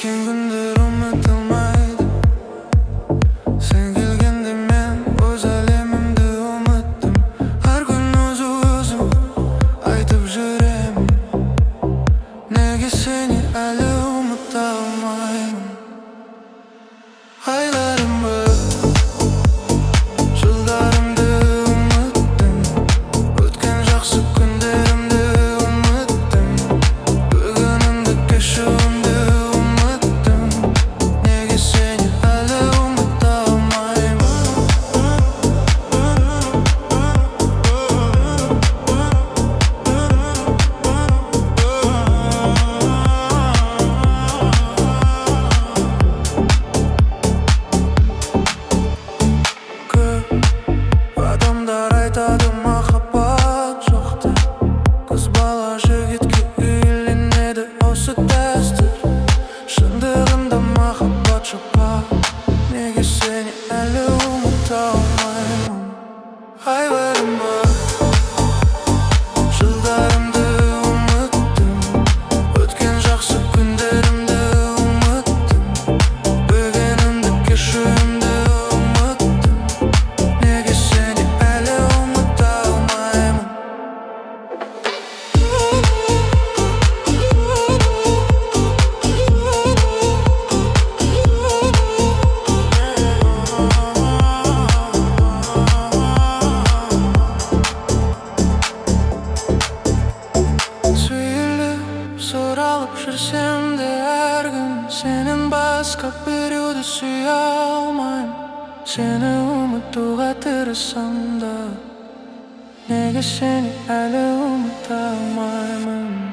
Өткен күндер ұмытылмайды. Сен келгенде мен өз әлемімді ұмыттым. Әр күн өзім айтып жүремін, неге сені әлі ұмыта алмаймын. Айларымды, жылдарымды ұмыттым. Өткен жақсы күндерімді ұмыттым. Бүгінімді, кешуімді ұмыттым. Неге сені әлі ұмыта алмаймын. Көп адамдар айтады махаббат жоқ деп. Қыз бала жігітке үйленеді, осы дәстүр. Шындығында махаббат жоқ па? Неге сені әлі ұмыта алмаймын. Айларымды, жылдарымды ұмыттым. Өткен жақсы күндерімді ұмыттым. Бүгінімді, кешуімді ұмыттым. Неге сені әлі ұмыта алмаймын. Сөйлеп, сұралып жүрсем де әр күн, сенен басқа біреуді сүйе алмаймын. Сені ұмытуға тырысам да, неге сені әлі ұмыта алмаймын.